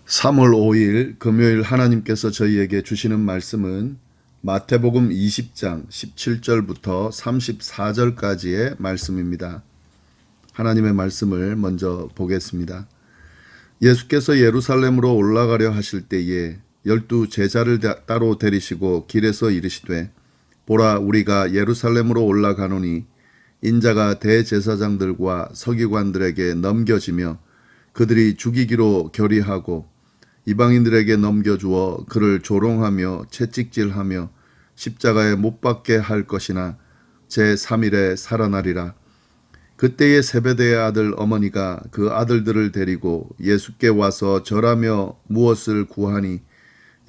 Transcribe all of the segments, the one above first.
3월 5일 금요일 하나님께서 저희에게 주시는 말씀은 마태복음 20장 17절부터 34절까지의 말씀입니다. 하나님의 말씀을 먼저 보겠습니다. 예수께서 예루살렘으로 올라가려 하실 때에 12 제자를 따로 데리시고 길에서 이르시되 보라 우리가 예루살렘으로 올라가노니 인자가 대제사장들과 서기관들에게 넘겨지며 그들이 죽이기로 결의하고 이방인들에게 넘겨주어 그를 조롱하며 채찍질하며 십자가에 못 박게 할 것이나 제3일에 살아나리라. 그때에 세베대의 아들 어머니가 그 아들들을 데리고 예수께 와서 절하며 무엇을 구하니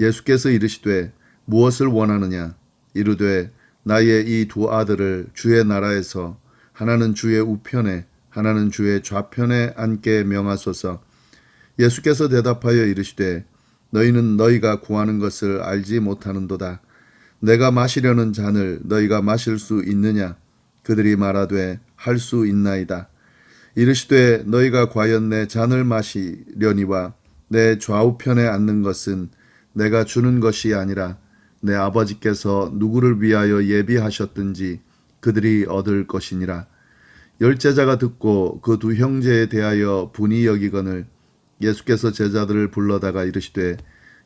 예수께서 이르시되 무엇을 원하느냐 이르되 나의 이 두 아들을 주의 나라에서 하나는 주의 우편에 하나는 주의 좌편에 앉게 명하소서. 예수께서 대답하여 이르시되 너희는 너희가 구하는 것을 알지 못하는도다. 내가 마시려는 잔을 너희가 마실 수 있느냐? 그들이 말하되 할 수 있나이다. 이르시되 너희가 과연 내 잔을 마시려니와 내 좌우편에 앉는 것은 내가 주는 것이 아니라 내 아버지께서 누구를 위하여 예비하셨든지 그들이 얻을 것이니라. 열제자가 듣고 그 두 형제에 대하여 분이 여기거늘 예수께서 제자들을 불러다가 이르시되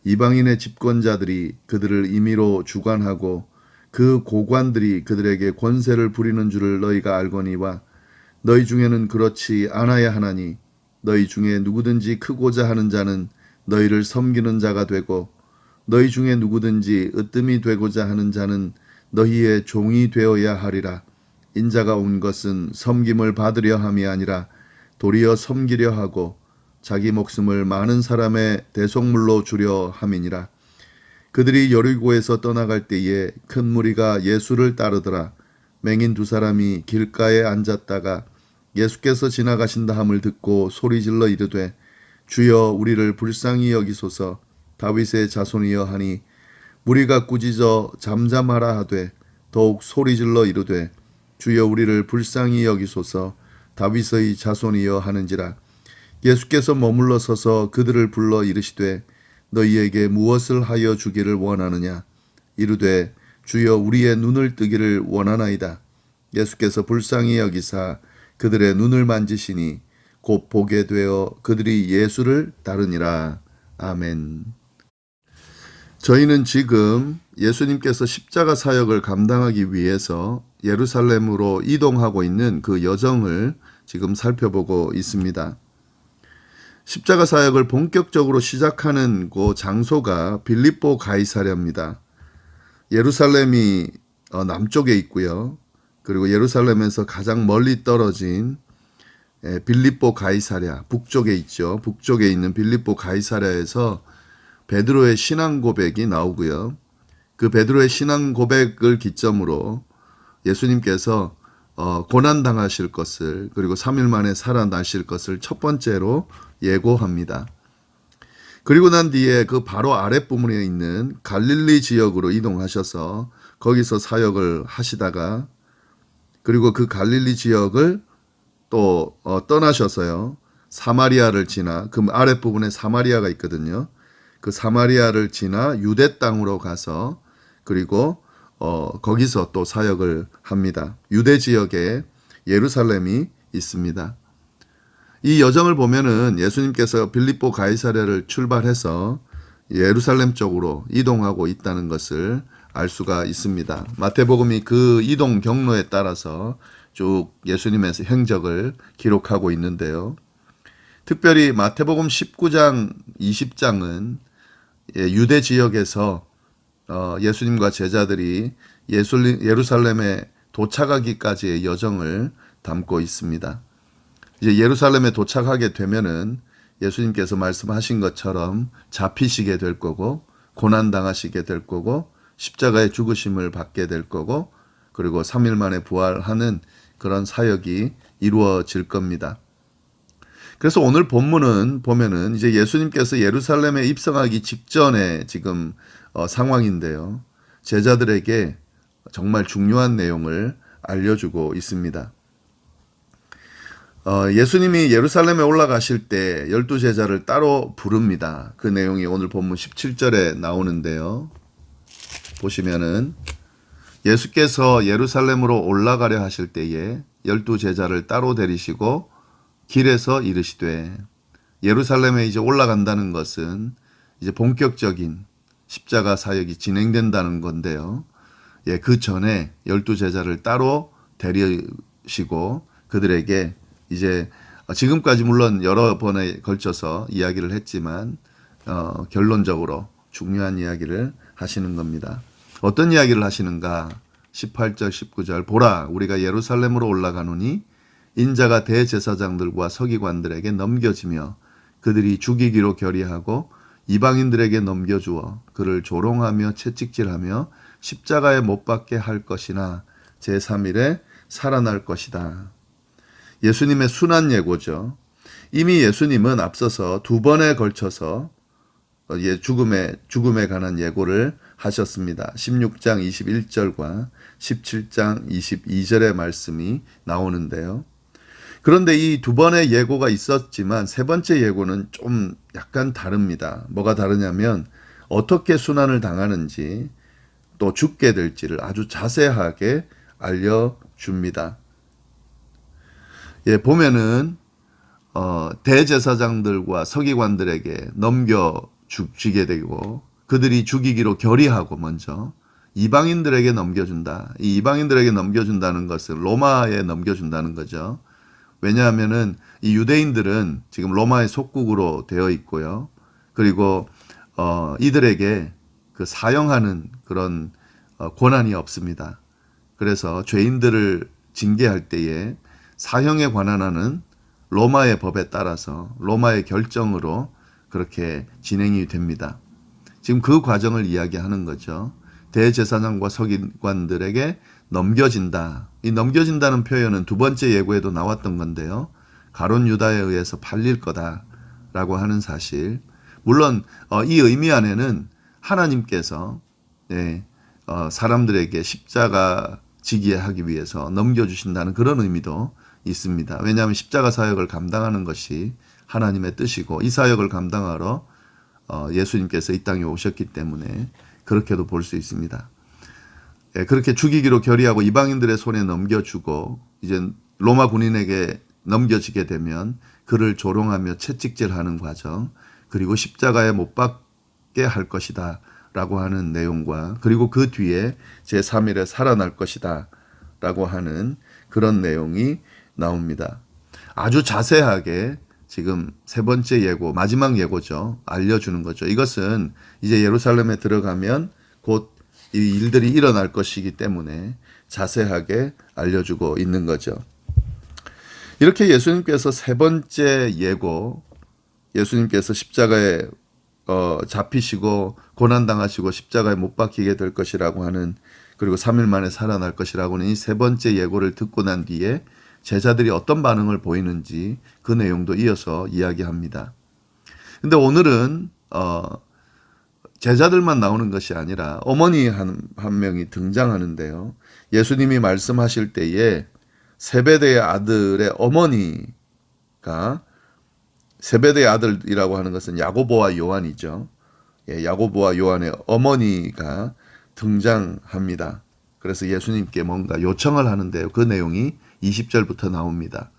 이방인의 집권자들이 그들을 임의로 주관하고 그 고관들이 그들에게 권세를 부리는 줄을 너희가 알거니와 너희 중에는 그렇지 않아야 하나니 너희 중에 누구든지 크고자 하는 자는 너희를 섬기는 자가 되고 너희 중에 누구든지 으뜸이 되고자 하는 자는 너희의 종이 되어야 하리라. 인자가 온 것은 섬김을 받으려 함이 아니라 도리어 섬기려 하고 자기 목숨을 많은 사람의 대속물로 주려 함이니라. 그들이 여리고에서 떠나갈 때에 큰 무리가 예수를 따르더라. 맹인 두 사람이 길가에 앉았다가 예수께서 지나가신다 함을 듣고 소리질러 이르되 주여 우리를 불쌍히 여기소서. 다윗의 자손이여 하니 무리가 꾸짖어 잠잠하라 하되 더욱 소리질러 이르되 주여 우리를 불쌍히 여기소서. 다윗의 자손이여 하는지라. 예수께서 머물러 서서 그들을 불러 이르시되 너희에게 무엇을 하여 주기를 원하느냐? 이르되 주여 우리의 눈을 뜨기를 원하나이다. 예수께서 불쌍히 여기사 그들의 눈을 만지시니 곧 보게 되어 그들이 예수를 따르니라. 아멘. 저희는 지금 예수님께서 십자가 사역을 감당하기 위해서 예루살렘으로 이동하고 있는 그 여정을 지금 살펴보고 있습니다. 십자가 사역을 본격적으로 시작하는 그 장소가 빌립보 가이사랴입니다. 예루살렘이 남쪽에 있고요. 그리고 예루살렘에서 가장 멀리 떨어진 빌립보 가이사랴 북쪽에 있죠. 북쪽에 있는 빌립보 가이사랴에서 베드로의 신앙 고백이 나오고요. 그 베드로의 신앙 고백을 기점으로 예수님께서 고난당하실 것을 그리고 3일 만에 살아나실 것을 첫 번째로 예고합니다. 그리고 난 뒤에 그 바로 아랫부분에 있는 갈릴리 지역으로 이동하셔서 거기서 사역을 하시다가 그리고 그 갈릴리 지역을 또 떠나셔서요. 사마리아를 지나 그 아랫부분에 사마리아가 있거든요. 그 사마리아를 지나 유대 땅으로 가서 그리고 거기서 또 사역을 합니다. 유대 지역에 예루살렘이 있습니다. 이 여정을 보면은 예수님께서 빌립보 가이사랴를 출발해서 예루살렘 쪽으로 이동하고 있다는 것을 알 수가 있습니다. 마태복음이 그 이동 경로에 따라서 쭉 예수님의 행적을 기록하고 있는데요. 특별히 마태복음 19장, 20장은 유대 지역에서 예수님과 제자들이 예루살렘에 도착하기까지의 여정을 담고 있습니다. 이제 예루살렘에 도착하게 되면은 예수님께서 말씀하신 것처럼 잡히시게 될 거고 고난당하시게 될 거고 십자가의 죽으심을 받게 될 거고 그리고 3일 만에 부활하는 그런 사역이 이루어질 겁니다. 그래서 오늘 본문은 보면은 이제 예수님께서 예루살렘에 입성하기 직전에 지금 상황인데요. 제자들에게 정말 중요한 내용을 알려주고 있습니다. 예수님이 예루살렘에 올라가실 때 12제자를 따로 부릅니다. 그 내용이 오늘 본문 17절에 나오는데요. 보시면은 예수께서 예루살렘으로 올라가려 하실 때에 12제자를 따로 데리시고 길에서 이르시되, 예루살렘에 이제 올라간다는 것은 이제 본격적인 십자가 사역이 진행된다는 건데요. 예, 그 전에 12제자를 따로 데리시고 그들에게 이제 지금까지 물론 여러 번에 걸쳐서 이야기를 했지만 결론적으로 중요한 이야기를 하시는 겁니다. 어떤 이야기를 하시는가? 18절 19절 보라 우리가 예루살렘으로 올라가노니 인자가 대제사장들과 서기관들에게 넘겨지며 그들이 죽이기로 결의하고 이방인들에게 넘겨주어 그를 조롱하며 채찍질하며 십자가에 못 박게 할 것이나 제3일에 살아날 것이다. 예수님의 순환 예고죠. 이미 예수님은 앞서서 두 번에 걸쳐서 죽음에 관한 예고를 하셨습니다. 16장 21절과 17장 22절의 말씀이 나오는데요. 그런데 이 두 번의 예고가 있었지만 세 번째 예고는 좀 약간 다릅니다. 뭐가 다르냐면 어떻게 순환을 당하는지 또 죽게 될지를 아주 자세하게 알려줍니다. 예, 보면은 대제사장들과 서기관들에게 넘겨주게 되고 그들이 죽이기로 결의하고 먼저 이방인들에게 넘겨준다. 이 이방인들에게 넘겨준다는 것은 로마에 넘겨준다는 거죠. 왜냐하면은 이 유대인들은 지금 로마의 속국으로 되어 있고요. 그리고 이들에게 그 사형하는 그런 권한이 없습니다. 그래서 죄인들을 징계할 때에 사형에 관한하는 로마의 법에 따라서 로마의 결정으로 그렇게 진행이 됩니다. 지금 그 과정을 이야기하는 거죠. 대제사장과 서기관들에게 넘겨진다. 이 넘겨진다는 표현은 두 번째 예고에도 나왔던 건데요. 가룟 유다에 의해서 팔릴 거다라고 하는 사실. 물론 이 의미 안에는 하나님께서 사람들에게 십자가 지게 하기 위해서 넘겨주신다는 그런 의미도 있습니다. 왜냐하면 십자가 사역을 감당하는 것이 하나님의 뜻이고 이 사역을 감당하러 예수님께서 이 땅에 오셨기 때문에 그렇게도 볼 수 있습니다. 그렇게 죽이기로 결의하고 이방인들의 손에 넘겨주고 이제 로마 군인에게 넘겨지게 되면 그를 조롱하며 채찍질하는 과정, 그리고 십자가에 못 박게 할 것이다 라고 하는 내용과 그리고 그 뒤에 제3일에 살아날 것이다 라고 하는 그런 내용이 나옵니다. 아주 자세하게 지금 세 번째 예고, 마지막 예고죠. 알려주는 거죠. 이것은 이제 예루살렘에 들어가면 곧 이 일들이 일어날 것이기 때문에 자세하게 알려주고 있는 거죠. 이렇게 예수님께서 세 번째 예고, 예수님께서 십자가에 잡히시고 고난당하시고 십자가에 못 박히게 될 것이라고 하는, 그리고 3일 만에 살아날 것이라고 하는 이 세 번째 예고를 듣고 난 뒤에 제자들이 어떤 반응을 보이는지 그 내용도 이어서 이야기합니다. 근데 오늘은 제자들만 나오는 것이 아니라 어머니 한 명이 등장하는데요. 예수님이 말씀하실 때에 세베대의 아들의 어머니가, 세베대의 아들이라고 하는 것은 야고보와 요한이죠. 야고보와 요한의 어머니가 등장합니다. 그래서 예수님께 뭔가 요청을 하는데요. 그 내용이 20절부터 나옵니다.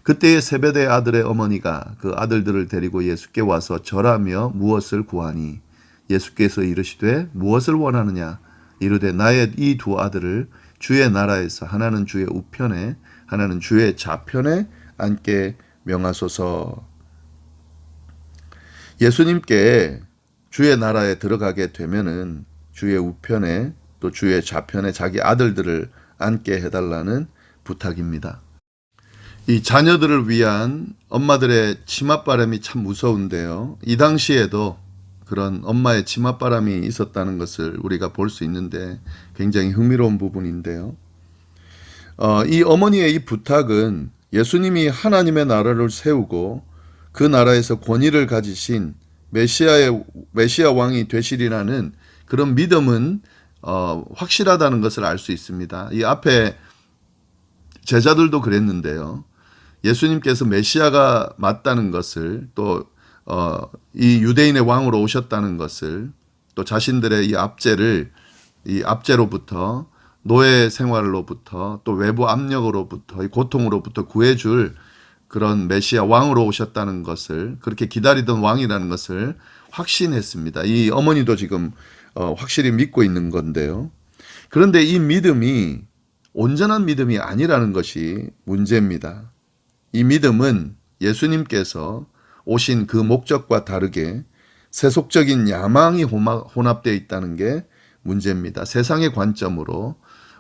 그때의 세베대의 아들의 어머니가 그 아들들을 데리고 예수께 와서 절하며 무엇을 구하니 예수께서 이르시되 무엇을 원하느냐 이르되 나의 이 두 아들을 주의 나라에서 하나는 주의 우편에 하나는 주의 좌편에 앉게 명하소서. 예수님께 주의 나라에 들어가게 되면은 주의 우편에 또 주의 좌편에 자기 아들들을 앉게 해달라는 부탁입니다. 이 자녀들을 위한 엄마들의 치맛바람이 참 무서운데요. 이 당시에도 그런 엄마의 치맛바람이 있었다는 것을 우리가 볼 수 있는데 굉장히 흥미로운 부분인데요. 이 어머니의 이 부탁은 예수님이 하나님의 나라를 세우고 그 나라에서 권위를 가지신 메시아 왕이 되시리라는 그런 믿음은 확실하다는 것을 알 수 있습니다. 이 앞에 제자들도 그랬는데요. 예수님께서 메시아가 맞다는 것을 또 이 유대인의 왕으로 오셨다는 것을 또 자신들의 이 압제로부터 노예 생활로부터 또 외부 압력으로부터 이 고통으로부터 구해줄 그런 메시아 왕으로 오셨다는 것을 그렇게 기다리던 왕이라는 것을 확신했습니다. 이 어머니도 지금 확실히 믿고 있는 건데요. 그런데 이 믿음이 온전한 믿음이 아니라는 것이 문제입니다. 이 믿음은 예수님께서 오신 그 목적과 다르게 세속적인 야망이 혼합되어 있다는 게 문제입니다. 세상의 관점으로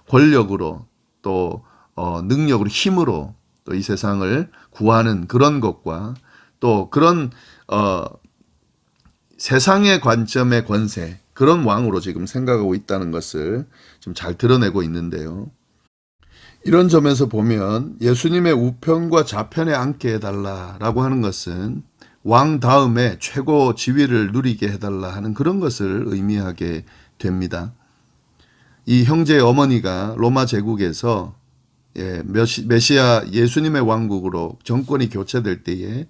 권력으로 또 능력으로 힘으로 또 이 세상을 구하는 그런 것과 또 그런 세상의 관점의 권세 그런 왕으로 지금 생각하고 있다는 것을 좀 잘 드러내고 있는데요. 이런 점에서 보면 예수님의 우편과 좌편에 앉게 해달라라고 하는 것은 왕 다음에 최고 지위를 누리게 해달라 하는 그런 것을 의미하게 됩니다. 이 형제의 어머니가 로마 제국에서 메시아 예수님의 왕국으로 정권이 교체될 때에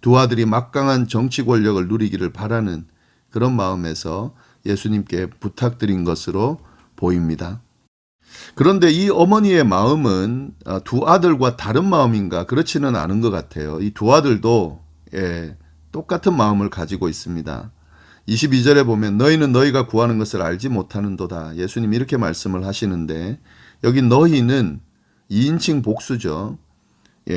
두 아들이 막강한 정치 권력을 누리기를 바라는 그런 마음에서 예수님께 부탁드린 것으로 보입니다. 그런데 이 어머니의 마음은 두 아들과 다른 마음인가 그렇지는 않은 것 같아요. 이 두 아들도 똑같은 마음을 가지고 있습니다. 22절에 보면 너희는 너희가 구하는 것을 알지 못하는도다. 예수님이 이렇게 말씀을 하시는데 여기 너희는 2인칭 복수죠.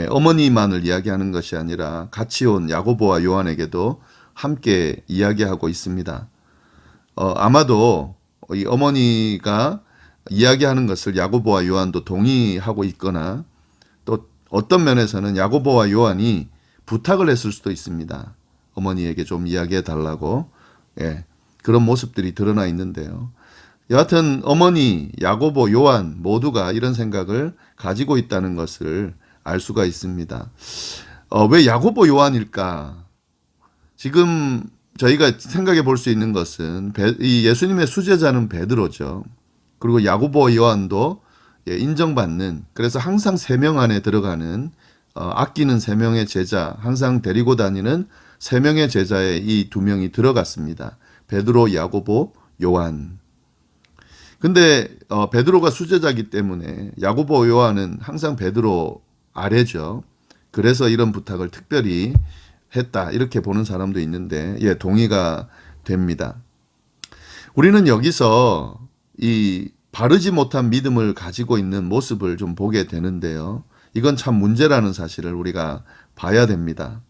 어머니만을 이야기하는 것이 아니라 같이 온 야고보와 요한에게도 함께 이야기하고 있습니다. 아마도 이 어머니가 이야기하는 것을 야고보와 요한도 동의하고 있거나 또 어떤 면에서는 야고보와 요한이 부탁을 했을 수도 있습니다. 어머니에게 좀 이야기해 달라고. 그런 모습들이 드러나 있는데요. 여하튼 어머니, 야고보, 요한 모두가 이런 생각을 가지고 있다는 것을 알 수가 있습니다. 왜 야고보, 요한일까? 지금 저희가 생각해 볼 수 있는 것은 이 예수님의 수제자는 베드로죠. 그리고 야고보, 요한도 인정받는 그래서 항상 3명 안에 들어가는 아끼는 3명의 제자 항상 데리고 다니는 3명의 제자에 이 2명이 들어갔습니다. 베드로, 야고보, 요한. 근데 베드로가 수제자이기 때문에 야고보, 요한은 항상 베드로 아래죠. 그래서 이런 부탁을 특별히 했다 이렇게 보는 사람도 있는데 동의가 됩니다. 우리는 여기서 이 바르지 못한 믿음을 가지고 있는 모습을 좀 보게 되는데요. 이건 참 문제라는 사실을 우리가 봐야 됩니다.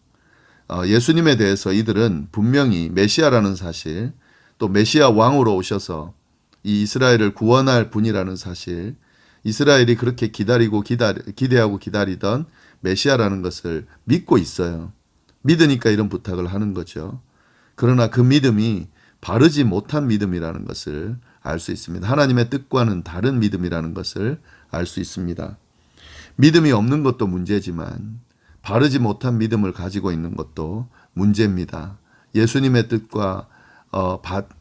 예수님에 대해서 이들은 분명히 메시아라는 사실, 또 메시아 왕으로 오셔서 이 이스라엘을 구원할 분이라는 사실, 이스라엘이 그렇게 기대하고 기다리던 메시아라는 것을 믿고 있어요. 믿으니까 이런 부탁을 하는 거죠. 그러나 그 믿음이 바르지 못한 믿음이라는 것을 알 수 있습니다. 하나님의 뜻과는 다른 믿음이라는 것을 알 수 있습니다. 믿음이 없는 것도 문제지만 바르지 못한 믿음을 가지고 있는 것도 문제입니다. 예수님의 뜻과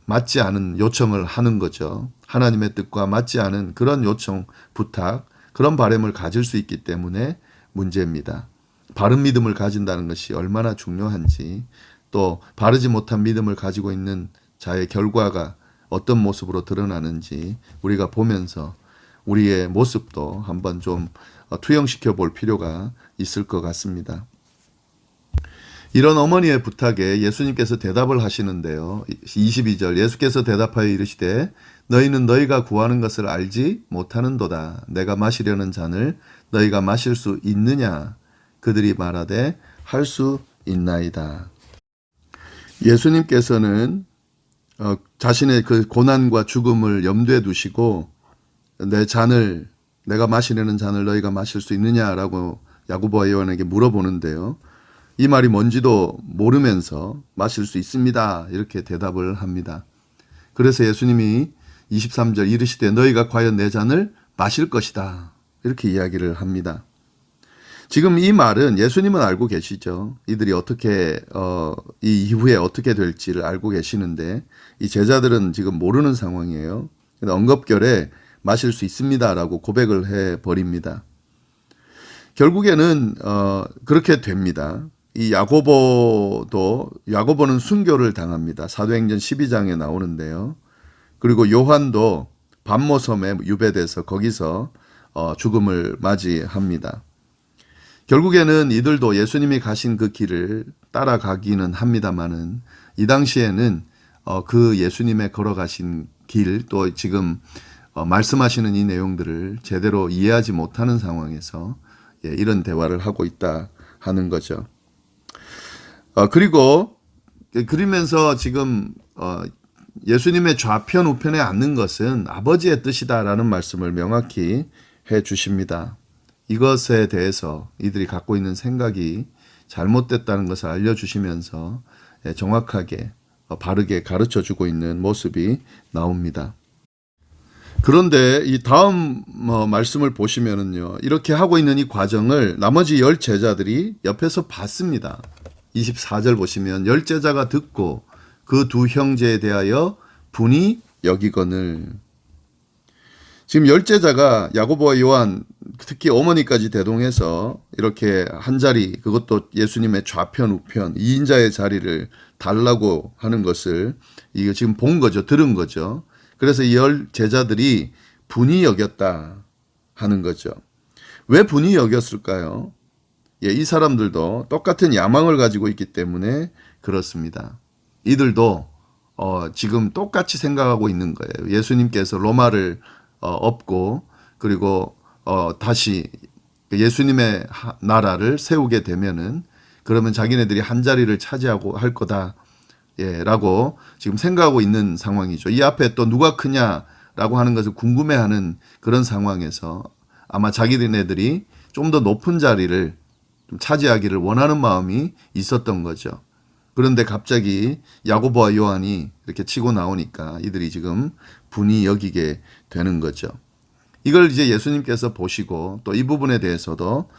맞지 않은 요청을 하는 거죠. 하나님의 뜻과 맞지 않은 그런 요청, 부탁, 그런 바람을 가질 수 있기 때문에 문제입니다. 바른 믿음을 가진다는 것이 얼마나 중요한지 또 바르지 못한 믿음을 가지고 있는 자의 결과가 어떤 모습으로 드러나는지 우리가 보면서 우리의 모습도 한번 좀 투영시켜 볼 필요가 있을 것 같습니다. 이런 어머니의 부탁에 예수님께서 대답을 하시는데요. 22절 예수께서 대답하여 이르시되 너희는 너희가 구하는 것을 알지 못하는도다. 내가 마시려는 잔을 너희가 마실 수 있느냐? 그들이 말하되 할 수 있나이다. 예수님께서는 자신의 그 고난과 죽음을 염두에 두시고 내가 마시려는 잔을 너희가 마실 수 있느냐라고 야고보와 요한에게 물어보는데요. 이 말이 뭔지도 모르면서 마실 수 있습니다. 이렇게 대답을 합니다. 그래서 예수님이 23절 이르시되 너희가 과연 내 잔을 마실 것이다. 이렇게 이야기를 합니다. 지금 이 말은 예수님은 알고 계시죠. 이들이 어떻게 이 이후에 어떻게 될지를 알고 계시는데 이 제자들은 지금 모르는 상황이에요. 근데 엉겁결에 마실 수 있습니다라고 고백을 해버립니다. 결국에는 그렇게 됩니다. 이 야고보는 순교를 당합니다. 사도행전 12장에 나오는데요. 그리고 요한도 반모섬에 유배돼서 거기서 죽음을 맞이합니다. 결국에는 이들도 예수님이 가신 그 길을 따라가기는 합니다만은 이 당시에는 그 예수님의 걸어가신 길, 또 지금 말씀하시는 이 내용들을 제대로 이해하지 못하는 상황에서 이런 대화를 하고 있다 하는 거죠. 그리고 그러면서 지금 예수님의 좌편 우편에 앉는 것은 아버지의 뜻이다라는 말씀을 명확히 해 주십니다. 이것에 대해서 이들이 갖고 있는 생각이 잘못됐다는 것을 알려주시면서 정확하게 바르게 가르쳐 주고 있는 모습이 나옵니다. 그런데 이 다음 말씀을 보시면은요, 이렇게 하고 있는 이 과정을 나머지 10 제자들이 옆에서 봤습니다. 24절 보시면 10 제자가 듣고 그 두 형제에 대하여 분이 여기거늘. 지금 10 제자가 야고보와 요한, 특히 어머니까지 대동해서 이렇게 한 자리, 그것도 예수님의 좌편 우편 2인자의 자리를 달라고 하는 것을 이거 지금 본 거죠. 들은 거죠. 그래서 이 10 제자들이 분이 여겼다 하는 거죠. 왜 분이 여겼을까요? 이 사람들도 똑같은 야망을 가지고 있기 때문에 그렇습니다. 이들도 지금 똑같이 생각하고 있는 거예요. 예수님께서 로마를 엎고 그리고 다시 예수님의 나라를 세우게 되면은 그러면 자기네들이 한 자리를 차지하고 할 거다. 라고 지금 생각하고 있는 상황이죠. 이 앞에 또 누가 크냐라고 하는 것을 궁금해하는 그런 상황에서 아마 자기네들이 좀 더 높은 자리를 좀 차지하기를 원하는 마음이 있었던 거죠. 그런데 갑자기 야고보와 요한이 이렇게 치고 나오니까 이들이 지금 분이 여기게 되는 거죠. 이걸 이제 예수님께서 보시고 또 이 부분에 대해서도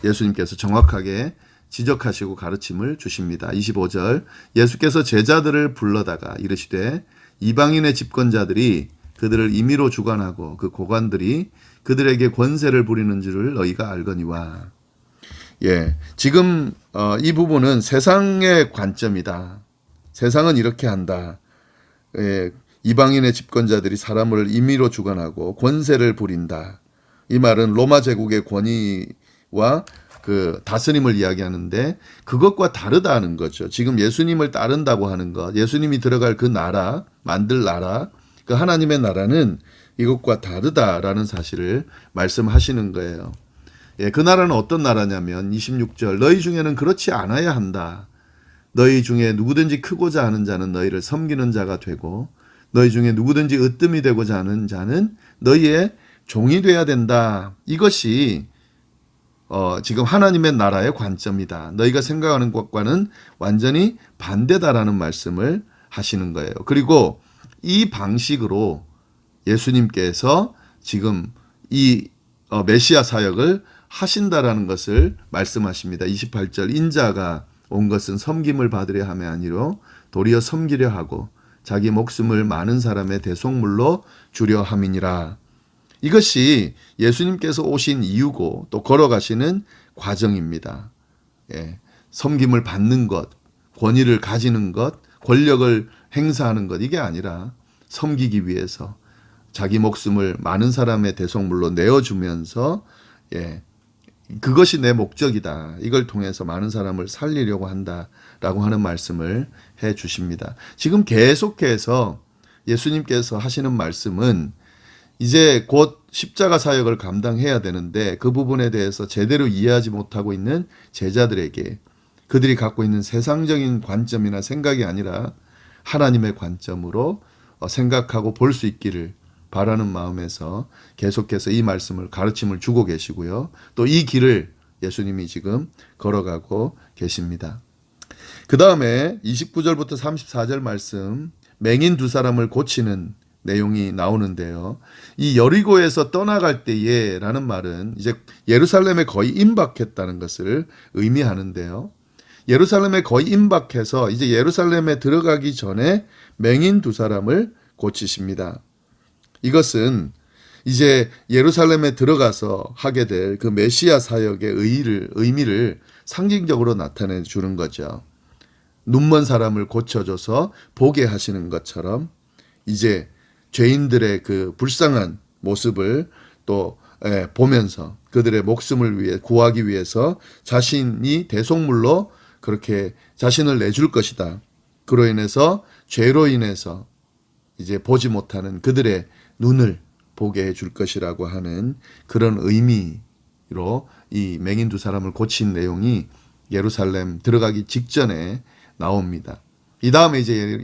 예수님께서 정확하게 지적하시고 가르침을 주십니다. 25절 예수께서 제자들을 불러다가 이르시되 이방인의 집권자들이 그들을 임의로 주관하고 그 고관들이 그들에게 권세를 부리는 줄을 너희가 알거니와. 지금 이 부분은 세상의 관점이다. 세상은 이렇게 한다. 이방인의 집권자들이 사람을 임의로 주관하고 권세를 부린다. 이 말은 로마 제국의 권위와 그 다스림을 이야기하는데 그것과 다르다는 거죠. 지금 예수님을 따른다고 하는 것, 예수님이 들어갈 그 나라, 만들 나라, 그 하나님의 나라는 이것과 다르다라는 사실을 말씀하시는 거예요. 그 나라는 어떤 나라냐면 26절 너희 중에는 그렇지 않아야 한다. 너희 중에 누구든지 크고자 하는 자는 너희를 섬기는 자가 되고 너희 중에 누구든지 으뜸이 되고자 하는 자는 너희의 종이 돼야 된다. 이것이 지금 하나님의 나라의 관점이다. 너희가 생각하는 것과는 완전히 반대다라는 말씀을 하시는 거예요. 그리고 이 방식으로 예수님께서 지금 이 메시아 사역을 하신다라는 것을 말씀하십니다. 28절 인자가 온 것은 섬김을 받으려 함이 아니로 도리어 섬기려 하고 자기 목숨을 많은 사람의 대속물로 주려 함이니라. 이것이 예수님께서 오신 이유고 또 걸어가시는 과정입니다. 섬김을 받는 것, 권위를 가지는 것, 권력을 행사하는 것 이게 아니라 섬기기 위해서 자기 목숨을 많은 사람의 대속물로 내어주면서 그것이 내 목적이다. 이걸 통해서 많은 사람을 살리려고 한다라고 하는 말씀을 해 주십니다. 지금 계속해서 예수님께서 하시는 말씀은 이제 곧 십자가 사역을 감당해야 되는데 그 부분에 대해서 제대로 이해하지 못하고 있는 제자들에게 그들이 갖고 있는 세상적인 관점이나 생각이 아니라 하나님의 관점으로 생각하고 볼 수 있기를 바라는 마음에서 계속해서 이 말씀을 가르침을 주고 계시고요. 또 이 길을 예수님이 지금 걸어가고 계십니다. 그 다음에 29절부터 34절 말씀 맹인 두 사람을 고치는 내용이 나오는데요. 이 여리고에서 떠나갈 때에 라는 말은 이제 예루살렘에 거의 임박했다는 것을 의미하는데요. 예루살렘에 거의 임박해서 이제 예루살렘에 들어가기 전에 맹인 두 사람을 고치십니다. 이것은 이제 예루살렘에 들어가서 하게 될 그 메시아 사역의 의미를 상징적으로 나타내 주는 거죠. 눈먼 사람을 고쳐줘서 보게 하시는 것처럼 이제 죄인들의 그 불쌍한 모습을 또 보면서 그들의 목숨을 위해 구하기 위해서 자신이 대속물로 그렇게 자신을 내줄 것이다. 그로 인해서 죄로 인해서 이제 보지 못하는 그들의 눈을 보게 해줄 것이라고 하는 그런 의미로 이 맹인 두 사람을 고친 내용이 예루살렘 들어가기 직전에 나옵니다. 이 다음에 이제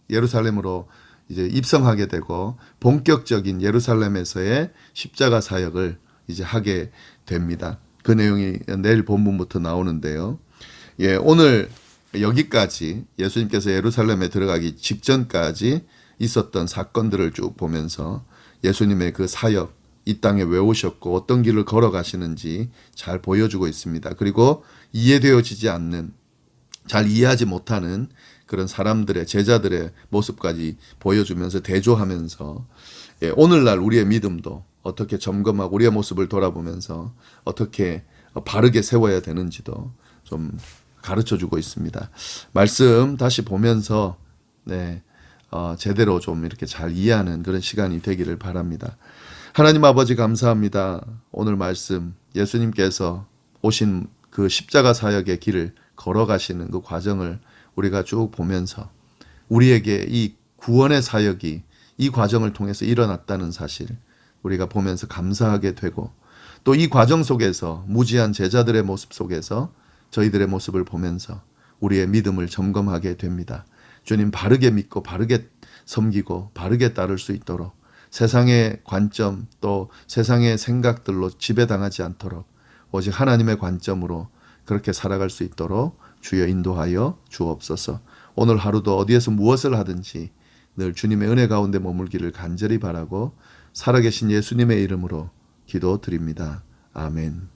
예루살렘으로 이제 입성하게 되고 본격적인 예루살렘에서의 십자가 사역을 이제 하게 됩니다. 그 내용이 내일 본문부터 나오는데요. 예, 오늘 여기까지 예수님께서 예루살렘에 들어가기 직전까지 있었던 사건들을 쭉 보면서 예수님의 그 사역, 이 땅에 왜 오셨고 어떤 길을 걸어가시는지 잘 보여주고 있습니다. 그리고 이해되어지지 않는, 잘 이해하지 못하는 그런 사람들의, 제자들의 모습까지 보여주면서 대조하면서 오늘날 우리의 믿음도 어떻게 점검하고 우리의 모습을 돌아보면서 어떻게 바르게 세워야 되는지도 좀 가르쳐주고 있습니다. 말씀 다시 보면서 제대로 좀 이렇게 잘 이해하는 그런 시간이 되기를 바랍니다. 하나님 아버지 감사합니다. 오늘 말씀 예수님께서 오신 그 십자가 사역의 길을 걸어가시는 그 과정을 우리가 쭉 보면서 우리에게 이 구원의 사역이 이 과정을 통해서 일어났다는 사실 우리가 보면서 감사하게 되고, 또 이 과정 속에서 무지한 제자들의 모습 속에서 저희들의 모습을 보면서 우리의 믿음을 점검하게 됩니다. 주님, 바르게 믿고 바르게 섬기고 바르게 따를 수 있도록 세상의 관점 또 세상의 생각들로 지배당하지 않도록 오직 하나님의 관점으로 그렇게 살아갈 수 있도록 주여 인도하여 주옵소서. 오늘 하루도 어디에서 무엇을 하든지 늘 주님의 은혜 가운데 머물기를 간절히 바라고 살아계신 예수님의 이름으로 기도드립니다. 아멘.